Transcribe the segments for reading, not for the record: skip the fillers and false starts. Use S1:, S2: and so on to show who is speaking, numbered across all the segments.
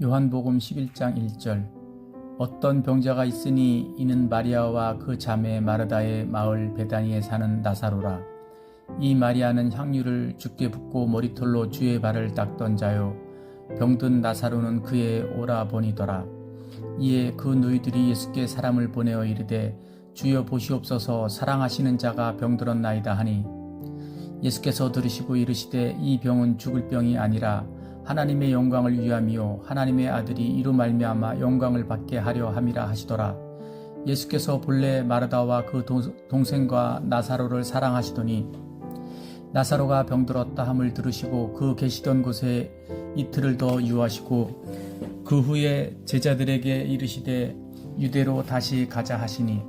S1: 요한복음 11장 1절. 어떤 병자가 있으니 이는 마리아와 그 자매 마르다의 마을 베다니에 사는 나사로라. 이 마리아는 향유를 주께 붓고 머리털로 주의 발을 닦던 자요, 병든 나사로는 그의 오라버니더라. 이에 그 누이들이 예수께 사람을 보내어 이르되, 주여 보시옵소서, 사랑하시는 자가 병들었나이다 하니, 예수께서 들으시고 이르시되, 이 병은 죽을 병이 아니라 하나님의 영광을 위함이요 하나님의 아들이 이로 말미암아 영광을 받게 하려 함이라 하시더라. 예수께서 본래 마르다와 그 동생과 나사로를 사랑하시더니 나사로가 병들었다 함을 들으시고 그 계시던 곳에 이틀을 더 유하시고 그 후에 제자들에게 이르시되 유대로 다시 가자 하시니,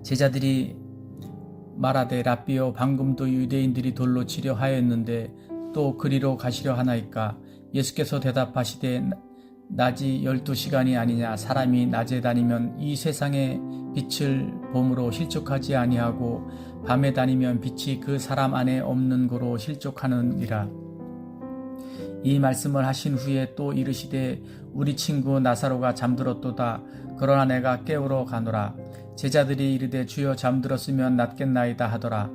S1: 제자들이 말하되 랍비여, 방금도 유대인들이 돌로 치려 하였는데 또 그리로 가시려 하나이까? 예수께서 대답하시되 낮이 12시간이 아니냐? 사람이 낮에 다니면 이 세상의 빛을 봄으로 실족하지 아니하고 밤에 다니면 빛이 그 사람 안에 없는 고로 실족하느니라. 이 말씀을 하신 후에 또 이르시되 우리 친구 나사로가 잠들었도다. 그러나 내가 깨우러 가노라. 제자들이 이르되 주여, 잠들었으면 낫겠나이다 하더라.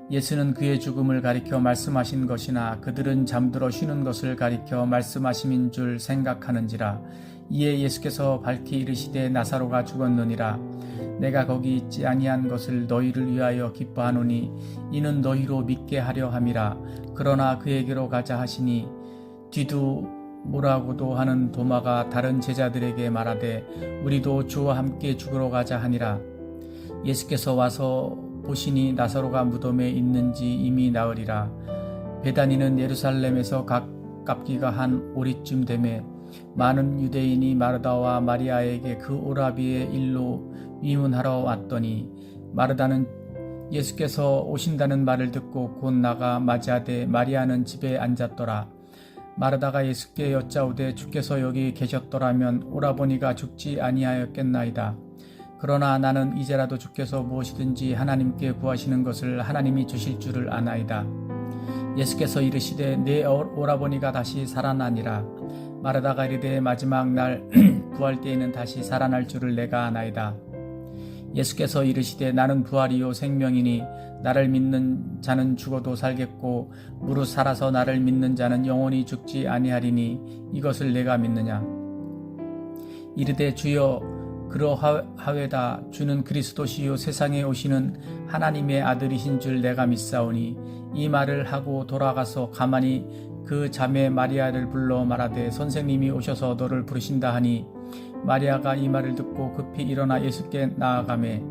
S1: 예수는 그의 죽음을 가리켜 말씀하신 것이나 그들은 잠들어 쉬는 것을 가리켜 말씀하심인 줄 생각하는지라. 이에 예수께서 밝히 이르시되 나사로가 죽었느니라. 내가 거기 있지 아니한 것을 너희를 위하여 기뻐하노니 이는 너희로 믿게 하려 함이라. 그러나 그에게로 가자 하시니 뒤두모라고도 하는 도마가 다른 제자들에게 말하되 우리도 주와 함께 죽으러 가자 하니라. 예수께서 와서 보시니 나사로가 무덤에 있는지 이미 나으리라. 베다니는 예루살렘에서 가깝기가 한 오리쯤 되매 많은 유대인이 마르다와 마리아에게 그 오라비의 일로 위문하러 왔더니, 마르다는 예수께서 오신다는 말을 듣고 곧 나가 맞이하되 마리아는 집에 앉았더라. 마르다가 예수께 여짜오되 주께서 여기 계셨더라면 오라버니가 죽지 아니하였겠나이다. 그러나 나는 이제라도 주께서 무엇이든지 하나님께 구하시는 것을 하나님이 주실 줄을 아나이다. 예수께서 이르시되 내 오라버니가 다시 살아나니라. 마르다가 이르되 마지막 날 부활 때에는 다시 살아날 줄을 내가 아나이다. 예수께서 이르시되 나는 부활이요 생명이니 나를 믿는 자는 죽어도 살겠고 무릇 살아서 나를 믿는 자는 영원히 죽지 아니하리니 이것을 내가 믿느냐. 이르되 주여, 그러하외다. 주는 그리스도시요 세상에 오시는 하나님의 아들이신 줄 내가 믿사오니. 이 말을 하고 돌아가서 가만히 그 자매 마리아를 불러 말하되 선생님이 오셔서 너를 부르신다 하니, 마리아가 이 말을 듣고 급히 일어나 예수께 나아가매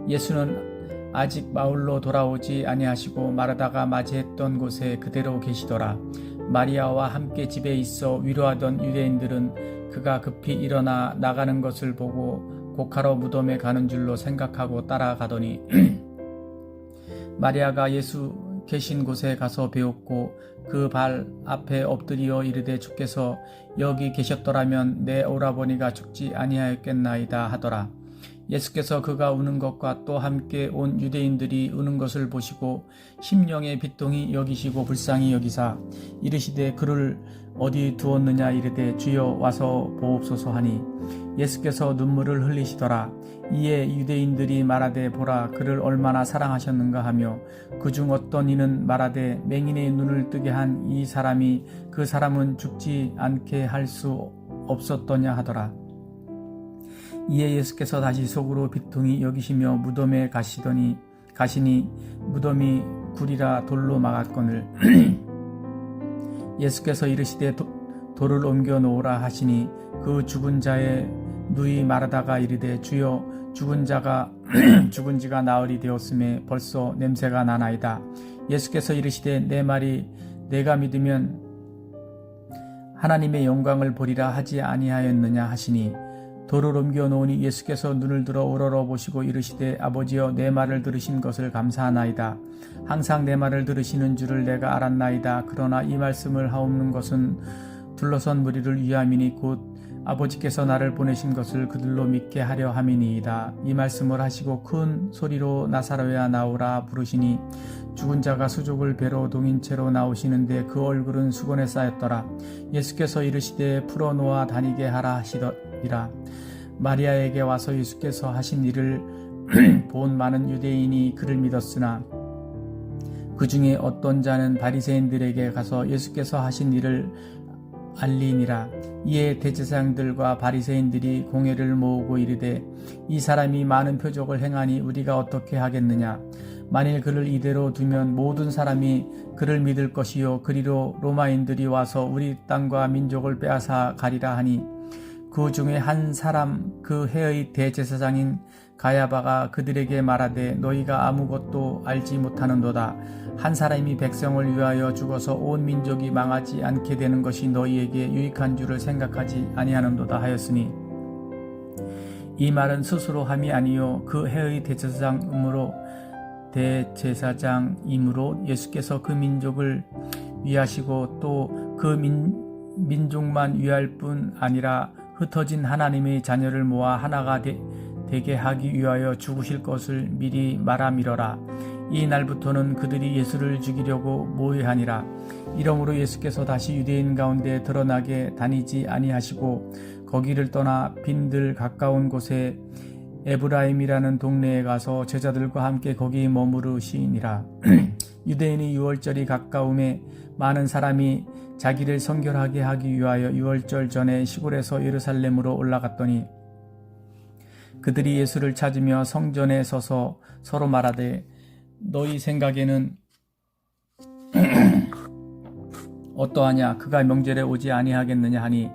S1: 예수는 아직 마을로 돌아오지 아니하시고 마르다가 맞이했던 곳에 그대로 계시더라. 마리아와 함께 집에 있어 위로하던 유대인들은 그가 급히 일어나 나가는 것을 보고 곡하러 무덤에 가는 줄로 생각하고 따라가더니 마리아가 예수 계신 곳에 가서 배웠고 그 발 앞에 엎드려 이르되 주께서 여기 계셨더라면 내 오라버니가 죽지 아니하였겠나이다 하더라. 예수께서 그가 우는 것과 또 함께 온 유대인들이 우는 것을 보시고 심령의 비통히 여기시고 불쌍히 여기사 이르시되 그를 어디 두었느냐. 이르되 주여 와서 보옵소서 하니 예수께서 눈물을 흘리시더라. 이에 유대인들이 말하되 보라, 그를 얼마나 사랑하셨는가 하며 그중 어떤 이는 말하되 맹인의 눈을 뜨게 한 이 사람이 그 사람은 죽지 않게 할 수 없었더냐 하더라. 이에 예수께서 다시 속으로 비통히 여기시며 무덤에 가시니 무덤이 굴이라 돌로 막았거늘 예수께서 이르시되 돌을 옮겨 놓으라 하시니 그 죽은 자의 누이 마르다가 이르되 주여, 죽은 죽은 지가 나흘이 되었음에 벌써 냄새가 나나이다. 예수께서 이르시되 내 말이 내가 믿으면 하나님의 영광을 보리라 하지 아니하였느냐 하시니, 돌을 옮겨 놓으니 예수께서 눈을 들어 우러러보시고 이르시되 아버지여, 내 말을 들으신 것을 감사하나이다. 항상 내 말을 들으시는 줄을 내가 알았나이다. 그러나 이 말씀을 하옵는 것은 둘러선 무리를 위함이니 곧 아버지께서 나를 보내신 것을 그들로 믿게 하려 함이니이다. 이 말씀을 하시고 큰 소리로 나사로야 나오라 부르시니 죽은 자가 수족을 배로 동인 채로 나오시는데 그 얼굴은 수건에 쌓였더라. 예수께서 이르시되 풀어놓아 다니게 하라 하시더니라. 마리아에게 와서 예수께서 하신 일을 본 많은 유대인이 그를 믿었으나 그 중에 어떤 자는 바리새인들에게 가서 예수께서 하신 일을 알리니라. 이에 대제사장들과 바리새인들이 공회를 모으고 이르되 이 사람이 많은 표적을 행하니 우리가 어떻게 하겠느냐. 만일 그를 이대로 두면 모든 사람이 그를 믿을 것이요 그리로 로마인들이 와서 우리 땅과 민족을 빼앗아 가리라 하니 그 중에 한 사람 그 해의 대제사장인 가야바가 그들에게 말하되 너희가 아무것도 알지 못하는도다. 한 사람이 백성을 위하여 죽어서 온 민족이 망하지 않게 되는 것이 너희에게 유익한 줄을 생각하지 아니하는도다 하였으니 이 말은 스스로 함이 아니요 그 해의 대제사장이므로 예수께서 그 민족을 위하시고 또 그 민족만 위할 뿐 아니라 흩어진 하나님의 자녀를 모아 하나가 되게 하기 위하여 죽으실 것을 미리 말하미러라. 이 날부터는 그들이 예수를 죽이려고 모의하니라. 이러므로 예수께서 다시 유대인 가운데 드러나게 다니지 아니하시고 거기를 떠나 빈들 가까운 곳에 에브라임이라는 동네에 가서 제자들과 함께 거기 머무르시니라. 유대인의 유월절이 가까움에 많은 사람이 자기를 성결하게 하기 위하여 유월절 전에 시골에서 예루살렘으로 올라갔더니 그들이 예수를 찾으며 성전에 서서 서로 말하되 너희 생각에는 어떠하냐. 그가 명절에 오지 아니하겠느냐 하니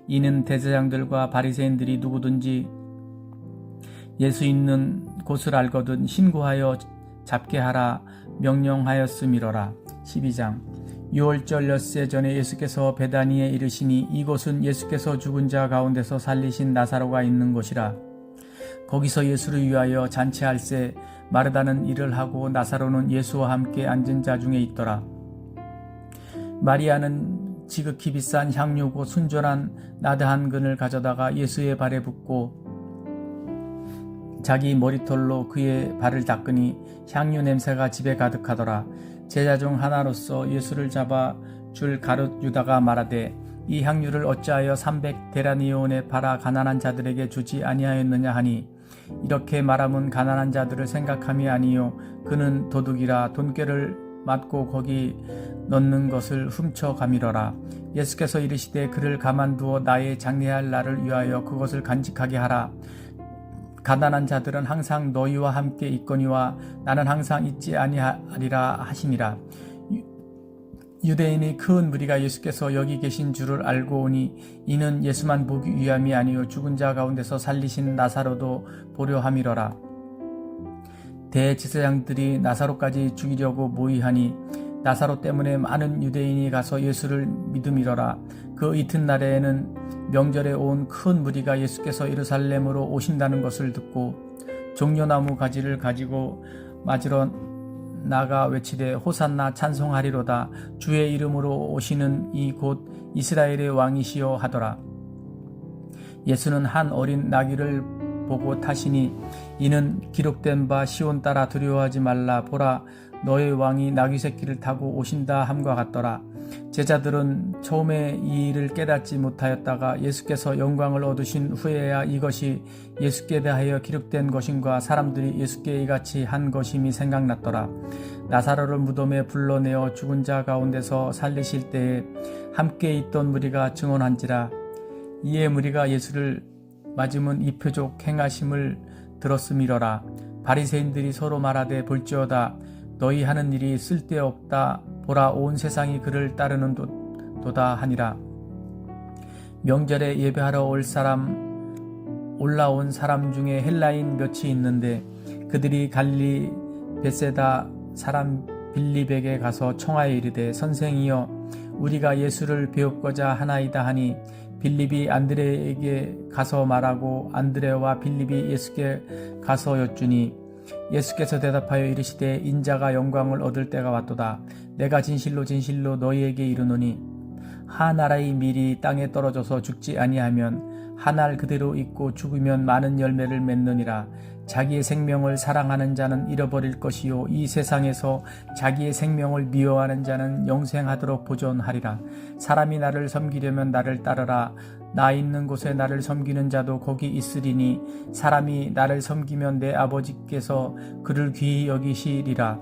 S1: 이는 대제사장들과 바리새인들이 누구든지 예수 있는 곳을 알거든 신고하여 잡게 하라 명령하였음이로라. 12장. 유월절 엿새 전에 예수께서 베다니에 이르시니 이곳은 예수께서 죽은 자 가운데서 살리신 나사로가 있는 곳이라. 거기서 예수를 위하여 잔치할새 마르다는 일을 하고 나사로는 예수와 함께 앉은 자 중에 있더라. 마리아는 지극히 비싼 향유고 순전한 나드한 근을 가져다가 예수의 발에 붓고 자기 머리털로 그의 발을 닦으니 향유 냄새가 집에 가득하더라. 제자 중 하나로서 예수를 잡아 줄 가룟 유다가 말하되 이 향유를 어찌하여 300데나리온에 팔아 가난한 자들에게 주지 아니하였느냐 하니 이렇게 말함은 가난한 자들을 생각함이 아니요 그는 도둑이라 돈꾀를 맞고 거기 넣는 것을 훔쳐가미러라. 예수께서 이르시되 그를 가만두어 나의 장례할 날을 위하여 그것을 간직하게 하라. 가난한 자들은 항상 너희와 함께 있거니와 나는 항상 있지 아니하리라 하시니라. 유대인의 큰 무리가 예수께서 여기 계신 줄을 알고 오니 이는 예수만 보기 위함이 아니요 죽은 자 가운데서 살리신 나사로도 보려 함이로라. 대제사장들이 나사로까지 죽이려고 모의하니 나사로 때문에 많은 유대인이 가서 예수를 믿음이로라. 그 이튿날에는 명절에 온 큰 무리가 예수께서 예루살렘으로 오신다는 것을 듣고 종려나무 가지를 가지고 맞으러 나가 외치되 호산나 찬송하리로다. 주의 이름으로 오시는 이 곧 이스라엘의 왕이시여 하더라. 예수는 한 어린 나귀를 보고 타시니 이는 기록된 바 시온 따라 두려워하지 말라. 보라 너의 왕이 나귀 새끼를 타고 오신다 함과 같더라. 제자들은 처음에 이 일을 깨닫지 못하였다가 예수께서 영광을 얻으신 후에야 이것이 예수께 대하여 기록된 것인가 사람들이 예수께 이같이 한 것임이 생각났더라. 나사로를 무덤에 불러내어 죽은 자 가운데서 살리실 때에 함께 있던 무리가 증언한지라. 이에 무리가 예수를 맞으면 이 표적 행하심을 들었음이러라. 바리새인들이 서로 말하되 볼지어다 너희 하는 일이 쓸데없다. 보라 온 세상이 그를 따르는 도다 하니라. 명절에 예배하러 올라온 사람 중에 헬라인 몇이 있는데 그들이 갈릴리 벳세다 사람 빌립에게 가서 청하여 이르되 선생이여 우리가 예수를 배우고자 하나이다 하니 빌립이 안드레에게 가서 말하고 안드레와 빌립이 예수께 가서 여쭈니 예수께서 대답하여 이르시되 인자가 영광을 얻을 때가 왔도다. 내가 진실로 진실로 너희에게 이르노니 하 나라의 밀이 땅에 떨어져서 죽지 아니하면 한 알 그대로 있고 죽으면 많은 열매를 맺느니라. 자기의 생명을 사랑하는 자는 잃어버릴 것이요 이 세상에서 자기의 생명을 미워하는 자는 영생하도록 보존하리라. 사람이 나를 섬기려면 나를 따르라. 나 있는 곳에 나를 섬기는 자도 거기 있으리니 사람이 나를 섬기면 내 아버지께서 그를 귀히 여기시리라.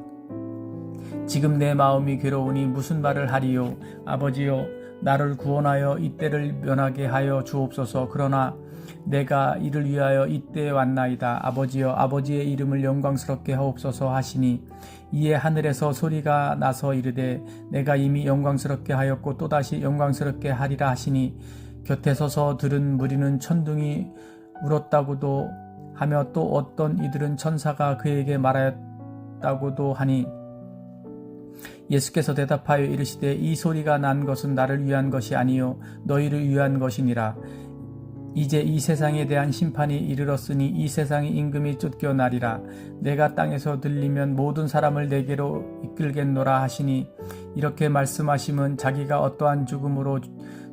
S1: 지금 내 마음이 괴로우니 무슨 말을 하리요. 아버지여, 나를 구원하여 이때를 면하게 하여 주옵소서. 그러나 내가 이를 위하여 이때에 왔나이다. 아버지여, 아버지의 이름을 영광스럽게 하옵소서 하시니 이에 하늘에서 소리가 나서 이르되 내가 이미 영광스럽게 하였고 또다시 영광스럽게 하리라 하시니 곁에 서서 들은 무리는 천둥이 울었다고도 하며 또 어떤 이들은 천사가 그에게 말하였다고도 하니 예수께서 대답하여 이르시되 이 소리가 난 것은 나를 위한 것이 아니요 너희를 위한 것이니라. 이제 이 세상에 대한 심판이 이르렀으니 이 세상이 임금이 쫓겨나리라. 내가 땅에서 들리면 모든 사람을 내게로 이끌겠노라 하시니 이렇게 말씀하심은 자기가 어떠한 죽음으로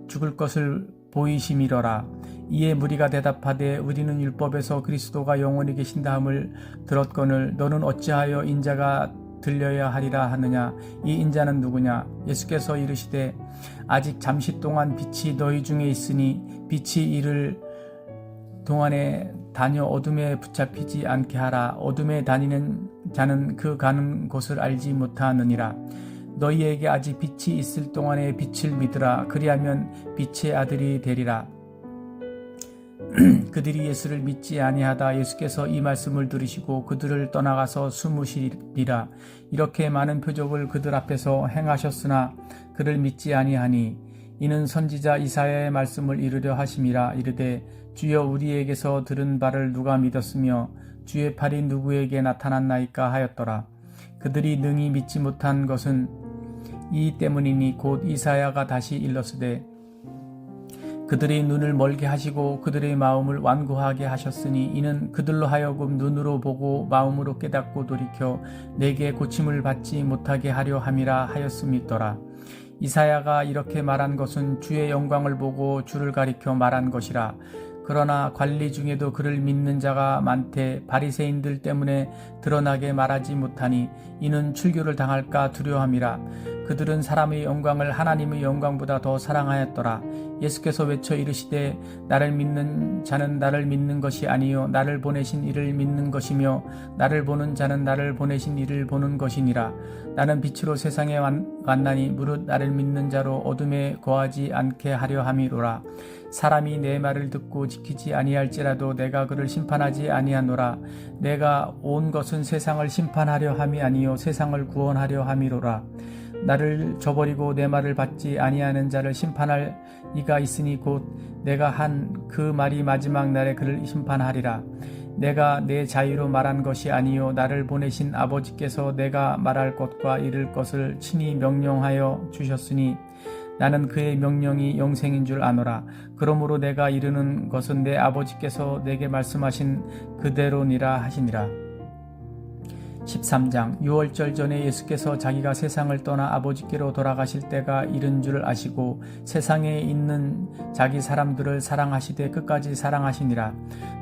S1: 죽을 것을 보이심이로라. 이에 무리가 대답하되 우리는 율법에서 그리스도가 영원히 계신다함을 들었거늘 너는 어찌하여 인자가 들려야 하리라 하느냐. 이 인자는 누구냐. 예수께서 이르시되 아직 잠시 동안 빛이 너희 중에 있으니 빛이 이를 동안에 다녀 어둠에 붙잡히지 않게 하라. 어둠에 다니는 자는 그 가는 곳을 알지 못하느니라. 너희에게 아직 빛이 있을 동안에 빛을 믿으라. 그리하면 빛의 아들이 되리라. 그들이 예수를 믿지 아니하다 예수께서 이 말씀을 들으시고 그들을 떠나가서 숨으시리라. 이렇게 많은 표적을 그들 앞에서 행하셨으나 그를 믿지 아니하니 이는 선지자 이사야의 말씀을 이루려 하심이라. 이르되 주여 우리에게서 들은 바를 누가 믿었으며 주의 팔이 누구에게 나타났나이까 하였더라. 그들이 능히 믿지 못한 것은 이 때문이니 곧 이사야가 다시 일렀으되 그들의 눈을 멀게 하시고 그들의 마음을 완고하게 하셨으니 이는 그들로 하여금 눈으로 보고 마음으로 깨닫고 돌이켜 내게 고침을 받지 못하게 하려 함이라 하였음이더라. 이사야가 이렇게 말한 것은 주의 영광을 보고 주를 가리켜 말한 것이라. 그러나 관리 중에도 그를 믿는 자가 많되 바리새인들 때문에 드러나게 말하지 못하니 이는 출교를 당할까 두려워함이라. 그들은 사람의 영광을 하나님의 영광보다 더 사랑하였더라. 예수께서 외쳐 이르시되 나를 믿는 자는 나를 믿는 것이 아니요 나를 보내신 이를 믿는 것이며 나를 보는 자는 나를 보내신 이를 보는 것이니라. 나는 빛으로 세상에 왔나니 무릇 나를 믿는 자로 어둠에 거하지 않게 하려 함이로라. 사람이 내 말을 듣고 지키지 아니할지라도 내가 그를 심판하지 아니하노라. 내가 온 것은 세상을 심판하려 함이 아니요 세상을 구원하려 함이로라. 나를 저버리고 내 말을 받지 아니하는 자를 심판할 이가 있으니 곧 내가 한 그 말이 마지막 날에 그를 심판하리라. 내가 내 자유로 말한 것이 아니요 나를 보내신 아버지께서 내가 말할 것과 이를 것을 친히 명령하여 주셨으니 나는 그의 명령이 영생인 줄 아노라. 그러므로 내가 이르는 것은 내 아버지께서 내게 말씀하신 그대로니라 하시니라. 13장 유월절 전에 예수께서 자기가 세상을 떠나 아버지께로 돌아가실 때가 이른 줄 아시고 세상에 있는 자기 사람들을 사랑하시되 끝까지 사랑하시니라.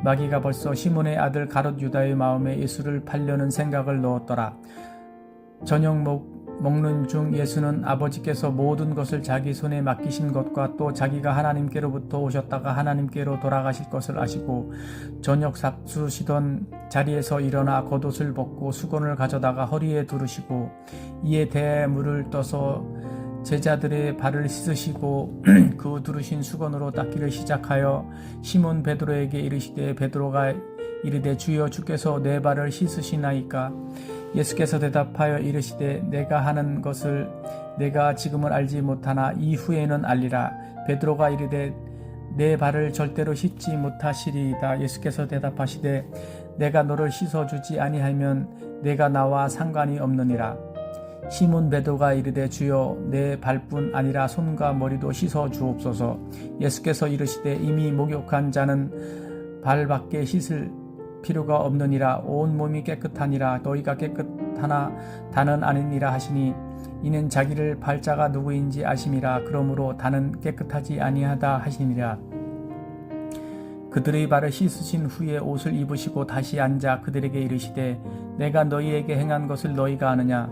S1: 마귀가 벌써 시몬의 아들 가롯 유다의 마음에 예수를 팔려는 생각을 넣었더라. 저녁 먹는 중 예수는 아버지께서 모든 것을 자기 손에 맡기신 것과 또 자기가 하나님께로부터 오셨다가 하나님께로 돌아가실 것을 아시고 저녁 잡수시던 자리에서 일어나 겉옷을 벗고 수건을 가져다가 허리에 두르시고 이에 대물을 떠서 제자들의 발을 씻으시고 그 두르신 수건으로 닦기를 시작하여 시몬 베드로에게 이르시되 베드로가 이르되 주여 주께서 내 발을 씻으시나이까. 예수께서 대답하여 이르시되 내가 하는 것을 내가 지금은 알지 못하나 이후에는 알리라. 베드로가 이르되 내 발을 절대로 씻지 못하시리이다. 예수께서 대답하시되 내가 너를 씻어주지 아니하면 내가 나와 상관이 없느니라. 시몬 베드로가 이르되 주여 내 발뿐 아니라 손과 머리도 씻어 주옵소서. 예수께서 이르시되 이미 목욕한 자는 발밖에 씻을 필요가 없느니라. 온 몸이 깨끗하니라. 너희가 깨끗하나 다는 아니니라 하시니 이는 자기를 팔자가 누구인지 아심이라. 그러므로 다는 깨끗하지 아니하다 하시니라. 그들의 발을 씻으신 후에 옷을 입으시고 다시 앉아 그들에게 이르시되 내가 너희에게 행한 것을 너희가 아느냐?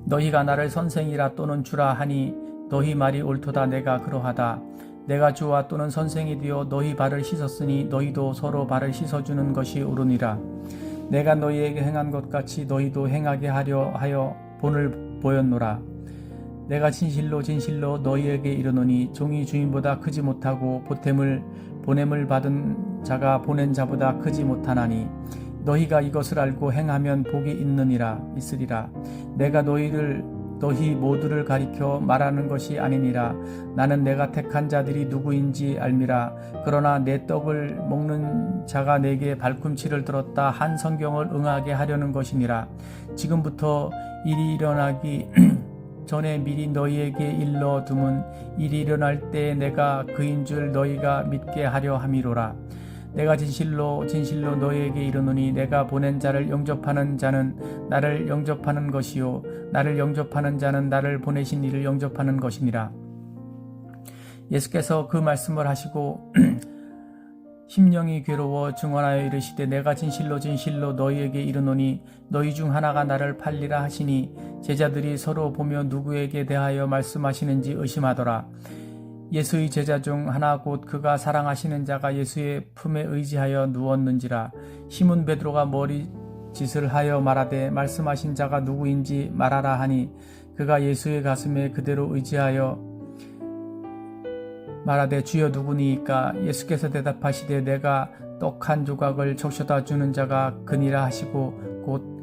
S1: 너희가 나를 선생이라 또는 주라 하니 너희 말이 옳도다. 내가 그러하다. 내가 주와 또는 선생이 되어 너희 발을 씻었으니 너희도 서로 발을 씻어주는 것이 옳으니라. 내가 너희에게 행한 것 같이 너희도 행하게 하려 하여 본을 보였노라. 내가 진실로 진실로 너희에게 이르노니 종이 주인보다 크지 못하고 보냄을 받은 자가 보낸 자보다 크지 못하나니 너희가 이것을 알고 행하면 복이 있으리라. 내가 너희 모두를 가리켜 말하는 것이 아니니라. 나는 내가 택한 자들이 누구인지 알미라. 그러나 내 떡을 먹는 자가 내게 발꿈치를 들었다 한 성경을 응하게 하려는 것이니라. 지금부터 일이 일어나기 전에 미리 너희에게 일러둠은 일이 일어날 때 내가 그인 줄 너희가 믿게 하려 함이로라. 내가 진실로 진실로 너희에게 이르노니 내가 보낸 자를 영접하는 자는 나를 영접하는 것이요 나를 영접하는 자는 나를 보내신 이를 영접하는 것이니라. 예수께서 그 말씀을 하시고 심령이 괴로워 증언하여 이르시되 내가 진실로 진실로 너희에게 이르노니 너희 중 하나가 나를 팔리라 하시니 제자들이 서로 보며 누구에게 대하여 말씀하시는지 의심하더라. 예수의 제자 중 하나 곧 그가 사랑하시는 자가 예수의 품에 의지하여 누웠는지라. 시몬 베드로가 머리짓을 하여 말하되 말씀하신 자가 누구인지 말하라 하니 그가 예수의 가슴에 그대로 의지하여 말하되 주여 누구니이까? 예수께서 대답하시되 내가 떡 한 조각을 적셔다 주는 자가 그니라 하시고 곧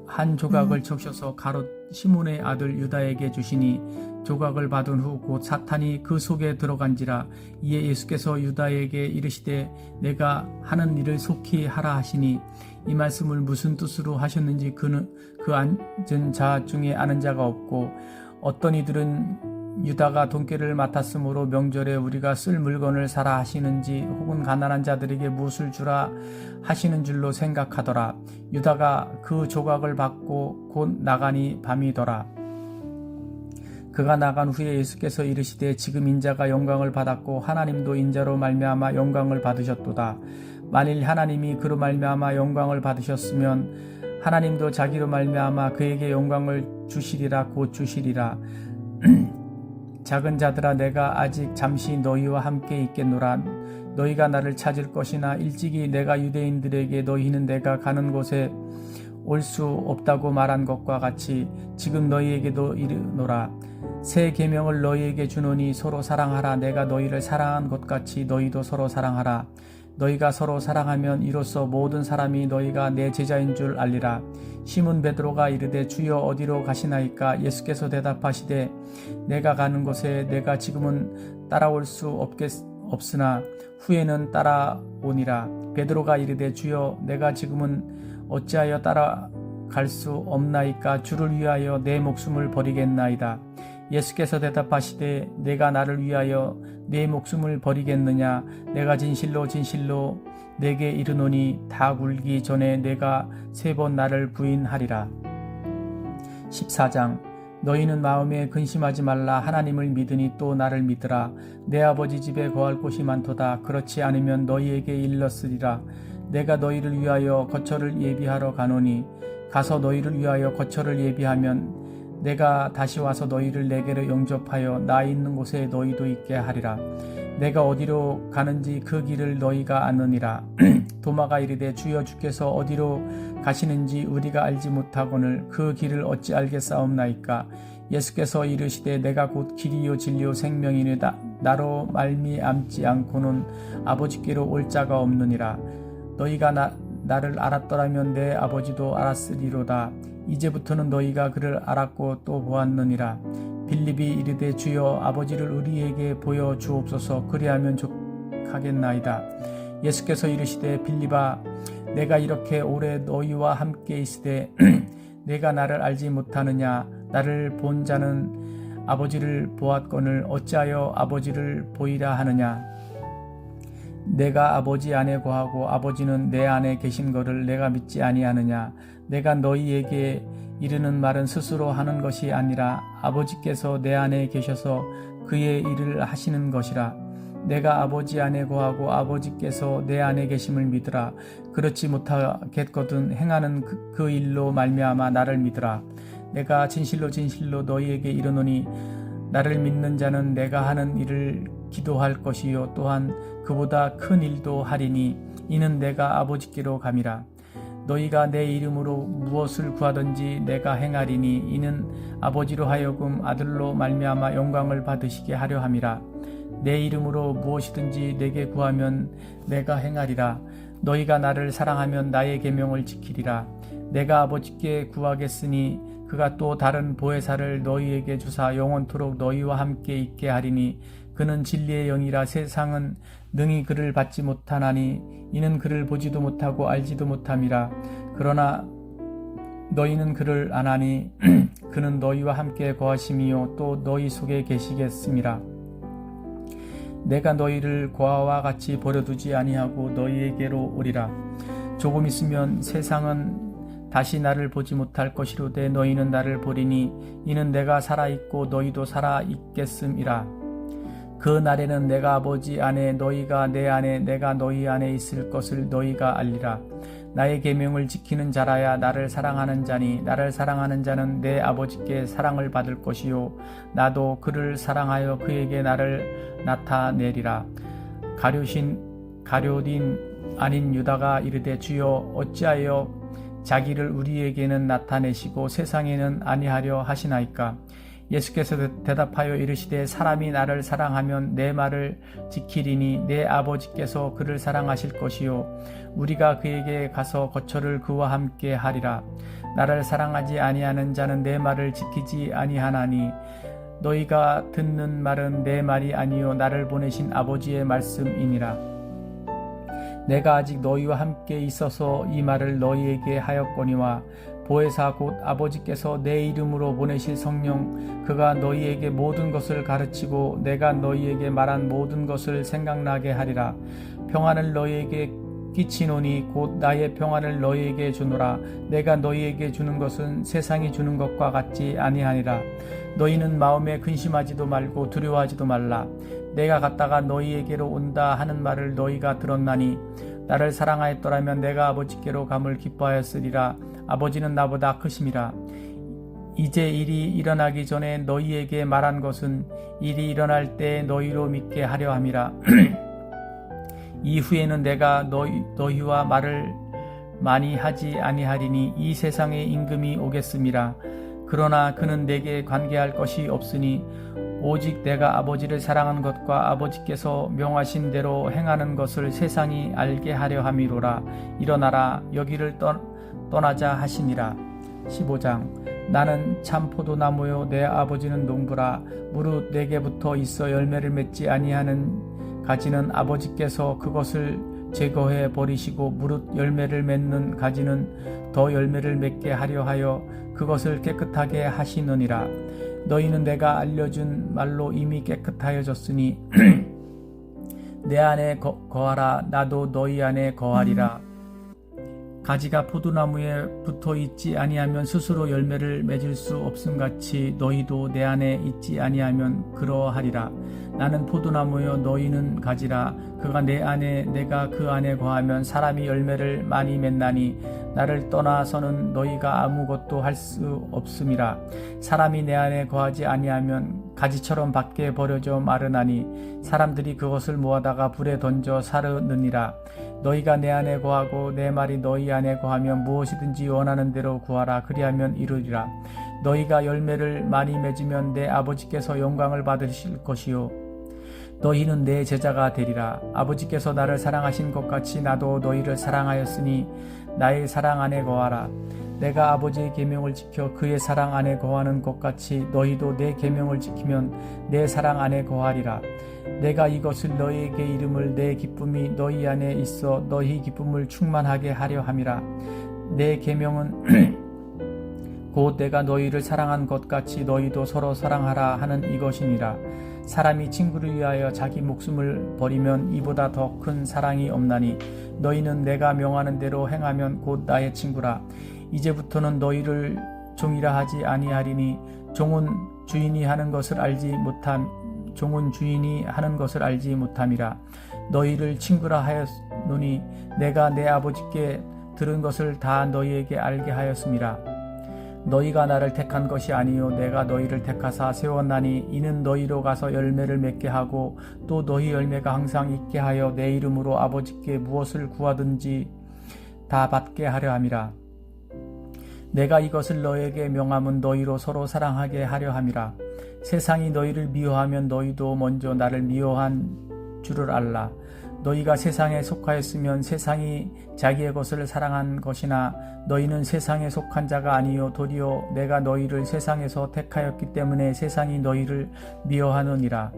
S1: 한 조각을 적셔서 가롯 시몬의 아들 유다에게 주시니 조각을 받은 후 곧 사탄이 그 속에 들어간지라. 이에 예수께서 유다에게 이르시되 내가 하는 일을 속히 하라 하시니 이 말씀을 무슨 뜻으로 하셨는지 그 앉은 자 중에 아는 자가 없고 어떤 이들은 유다가 돈깨를 맡았으므로 명절에 우리가 쓸 물건을 사라 하시는지 혹은 가난한 자들에게 무엇을 주라 하시는 줄로 생각하더라. 유다가 그 조각을 받고 곧 나가니 밤이더라. 그가 나간 후에 예수께서 이르시되 지금 인자가 영광을 받았고 하나님도 인자로 말미암아 영광을 받으셨도다. 만일 하나님이 그로 말미암아 영광을 받으셨으면 하나님도 자기로 말미암아 그에게 영광을 주시리라 곧 주시리라. 작은 자들아 내가 아직 잠시 너희와 함께 있겠노라. 너희가 나를 찾을 것이나 일찍이 내가 유대인들에게 너희는 내가 가는 곳에 올 수 없다고 말한 것과 같이 지금 너희에게도 이르노라. 새 계명을 너희에게 주노니 서로 사랑하라. 내가 너희를 사랑한 것 같이 너희도 서로 사랑하라. 너희가 서로 사랑하면 이로써 모든 사람이 너희가 내 제자인 줄 알리라. 시몬 베드로가 이르되 주여 어디로 가시나이까? 예수께서 대답하시되 내가 가는 곳에 내가 지금은 따라올 수 없으나 후에는 따라오니라. 베드로가 이르되 주여 내가 지금은 어찌하여 따라갈 수 없나이까? 주를 위하여 내 목숨을 버리겠나이다. 예수께서 대답하시되 내가 나를 위하여 내 목숨을 버리겠느냐? 내가 진실로 진실로 내게 이르노니 다 굴기 전에 내가 3번 나를 부인하리라. 14장 너희는 마음에 근심하지 말라. 하나님을 믿으니 또 나를 믿으라. 내 아버지 집에 거할 곳이 많도다. 그렇지 않으면 너희에게 일렀으리라. 내가 너희를 위하여 거처를 예비하러 가노니 가서 너희를 위하여 거처를 예비하면 내가 다시 와서 너희를 내게로 영접하여 나 있는 곳에 너희도 있게 하리라. 내가 어디로 가는지 그 길을 너희가 아느니라. 도마가 이르되 주여 주께서 어디로 가시는지 우리가 알지 못하거늘 그 길을 어찌 알겠사옵나이까? 예수께서 이르시되 내가 곧 길이요 진리요 생명이니 나로 말미암지 않고는 아버지께로 올 자가 없느니라. 너희가 나를 알았더라면 내 아버지도 알았으리로다. 이제부터는 너희가 그를 알았고 또 보았느니라. 빌립이 이르되 주여 아버지를 우리에게 보여 주옵소서. 그리하면 족하겠나이다. 예수께서 이르시되 빌립아 내가 이렇게 오래 너희와 함께 있으되 내가 나를 알지 못하느냐? 나를 본 자는 아버지를 보았거늘 어찌하여 아버지를 보이라 하느냐? 내가 아버지 안에 거하고 아버지는 내 안에 계신 것을 내가 믿지 아니하느냐? 내가 너희에게 이르는 말은 스스로 하는 것이 아니라 아버지께서 내 안에 계셔서 그의 일을 하시는 것이라. 내가 아버지 안에 거하고 아버지께서 내 안에 계심을 믿으라. 그렇지 못하겠거든 행하는 그 일로 말미암아 나를 믿으라. 내가 진실로 진실로 너희에게 이르노니 나를 믿는 자는 내가 하는 일을 기도할 것이요 또한 그보다 큰 일도 하리니 이는 내가 아버지께로 감이라. 너희가 내 이름으로 무엇을 구하든지 내가 행하리니 이는 아버지로 하여금 아들로 말미암아 영광을 받으시게 하려 함이라. 내 이름으로 무엇이든지 내게 구하면 내가 행하리라. 너희가 나를 사랑하면 나의 계명을 지키리라. 내가 아버지께 구하겠으니 그가 또 다른 보혜사를 너희에게 주사 영원토록 너희와 함께 있게 하리니 그는 진리의 영이라. 세상은 능히 그를 받지 못하나니 이는 그를 보지도 못하고 알지도 못함이라. 그러나 너희는 그를 아나니 그는 너희와 함께 거하심이요 또 너희 속에 계시겠음이라. 내가 너희를 고아와 같이 버려두지 아니하고 너희에게로 오리라. 조금 있으면 세상은 다시 나를 보지 못할 것이로되 너희는 나를 보리니 이는 내가 살아있고 너희도 살아있겠음이라. 그 날에는 내가 아버지 안에 너희가 내 안에 내가 너희 안에 있을 것을 너희가 알리라. 나의 계명을 지키는 자라야 나를 사랑하는 자니 나를 사랑하는 자는 내 아버지께 사랑을 받을 것이요 나도 그를 사랑하여 그에게 나를 나타내리라. 가룟 아닌 유다가 이르되 주여 어찌하여 자기를 우리에게는 나타내시고 세상에는 아니하려 하시나이까. 예수께서 대답하여 이르시되 사람이 나를 사랑하면 내 말을 지키리니 내 아버지께서 그를 사랑하실 것이요 우리가 그에게 가서 거처를 그와 함께 하리라. 나를 사랑하지 아니하는 자는 내 말을 지키지 아니하나니 너희가 듣는 말은 내 말이 아니요 나를 보내신 아버지의 말씀이니라. 내가 아직 너희와 함께 있어서 이 말을 너희에게 하였거니와 보혜사 곧 아버지께서 내 이름으로 보내실 성령 그가 너희에게 모든 것을 가르치고 내가 너희에게 말한 모든 것을 생각나게 하리라. 평안을 너희에게 끼치노니 곧 나의 평안을 너희에게 주노라. 내가 너희에게 주는 것은 세상이 주는 것과 같지 아니하니라. 너희는 마음에 근심하지도 말고 두려워하지도 말라. 내가 갔다가 너희에게로 온다 하는 말을 너희가 들었나니 나를 사랑하였더라면 내가 아버지께로 감을 기뻐하였으리라. 아버지는 나보다 크심이라. 이제 일이 일어나기 전에 너희에게 말한 것은 일이 일어날 때 너희로 믿게 하려 함이라. 이후에는 내가 너희와 말을 많이 하지 아니하리니 이 세상의 임금이 오겠음이라. 그러나 그는 내게 관계할 것이 없으니 오직 내가 아버지를 사랑하는 것과 아버지께서 명하신 대로 행하는 것을 세상이 알게 하려 함이로라. 일어나라 여기를 떠나자 하시니라. 15장 나는 참 포도나무요 내 아버지는 농부라. 무릇 내게부터 있어 열매를 맺지 아니하는 가지는 아버지께서 그것을 제거해 버리시고 무릇 열매를 맺는 가지는 더 열매를 맺게 하려 하여 그것을 깨끗하게 하시느니라. 너희는 내가 알려준 말로 이미 깨끗하여졌으니 내 안에 거하라. 나도 너희 안에 거하리라. 가지가 포도나무에 붙어 있지 아니하면 스스로 열매를 맺을 수 없음같이 너희도 내 안에 있지 아니하면 그러하리라. 나는 포도나무여 너희는 가지라. 그가 내 안에 내가 그 안에 거하면 사람이 열매를 많이 맺나니 나를 떠나서는 너희가 아무것도 할 수 없음이라. 사람이 내 안에 거하지 아니하면 가지처럼 밖에 버려져 마르나니 사람들이 그것을 모아다가 불에 던져 사르느니라. 너희가 내 안에 거하고 내 말이 너희 안에 거하면 무엇이든지 원하는 대로 구하라. 그리하면 이루리라. 너희가 열매를 많이 맺으면 내 아버지께서 영광을 받으실 것이요 너희는 내 제자가 되리라. 아버지께서 나를 사랑하신 것 같이 나도 너희를 사랑하였으니 나의 사랑 안에 거하라. 내가 아버지의 계명을 지켜 그의 사랑 안에 거하는 것 같이 너희도 내 계명을 지키면 내 사랑 안에 거하리라. 내가 이것을 너희에게 이름을 내 기쁨이 너희 안에 있어 너희 기쁨을 충만하게 하려 함이라. 내 계명은 곧 내가 너희를 사랑한 것 같이 너희도 서로 사랑하라 하는 이것이니라. 사람이 친구를 위하여 자기 목숨을 버리면 이보다 더 큰 사랑이 없나니 너희는 내가 명하는 대로 행하면 곧 나의 친구라. 이제부터는 너희를 종이라 하지 아니하리니 종은 주인이 하는 것을 알지 종은 주인이 하는 것을 알지 못함이라. 너희를 친구라 하였노니 내가 내 아버지께 들은 것을 다 너희에게 알게 하였음이라. 너희가 나를 택한 것이 아니요 내가 너희를 택하사 세웠나니 이는 너희로 가서 열매를 맺게 하고 또 너희 열매가 항상 있게 하여 내 이름으로 아버지께 무엇을 구하든지 다 받게 하려 함이라. 내가 이것을 너희에게 명함은 너희로 서로 사랑하게 하려 함이라. 세상이 너희를 미워하면 너희도 먼저 나를 미워한 줄을 알라. 너희가 세상에 속하였으면 세상이 자기의 것을 사랑한 것이나 너희는 세상에 속한 자가 아니요 도리어 내가 너희를 세상에서 택하였기 때문에 세상이 너희를 미워하느니라.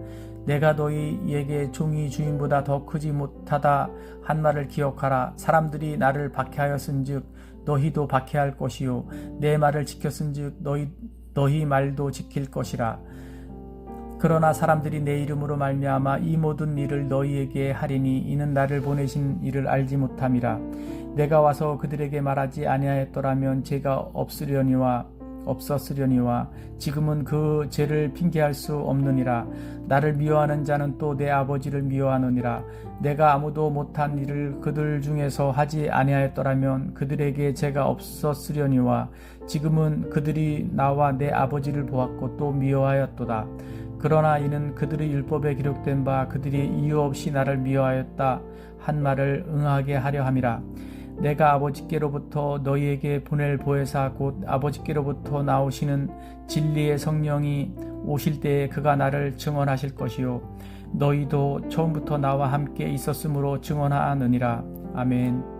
S1: 내가 너희에게 종이 주인보다 더 크지 못하다 한 말을 기억하라. 사람들이 나를 박해하였은즉 너희도 박해할 것이요 내 말을 지켰은즉 너희 말도 지킬 것이라. 그러나 사람들이 내 이름으로 말미암아 이 모든 일을 너희에게 하리니 이는 나를 보내신 이를 알지 못함이라. 내가 와서 그들에게 말하지 아니하였더라면 죄가 없었으려니와 지금은 그 죄를 핑계할 수 없느니라. 나를 미워하는 자는 또 내 아버지를 미워하느니라. 내가 아무도 못한 일을 그들 중에서 하지 아니하였더라면 그들에게 죄가 없었으려니와 지금은 그들이 나와 내 아버지를 보았고 또 미워하였도다. 그러나 이는 그들의 율법에 기록된 바 그들이 이유 없이 나를 미워하였다 한 말을 응하게 하려 함이라. 내가 아버지께로부터 너희에게 보낼 보혜사 곧 아버지께로부터 나오시는 진리의 성령이 오실 때에 그가 나를 증언하실 것이요 너희도 처음부터 나와 함께 있었으므로 증언하느니라. 아멘.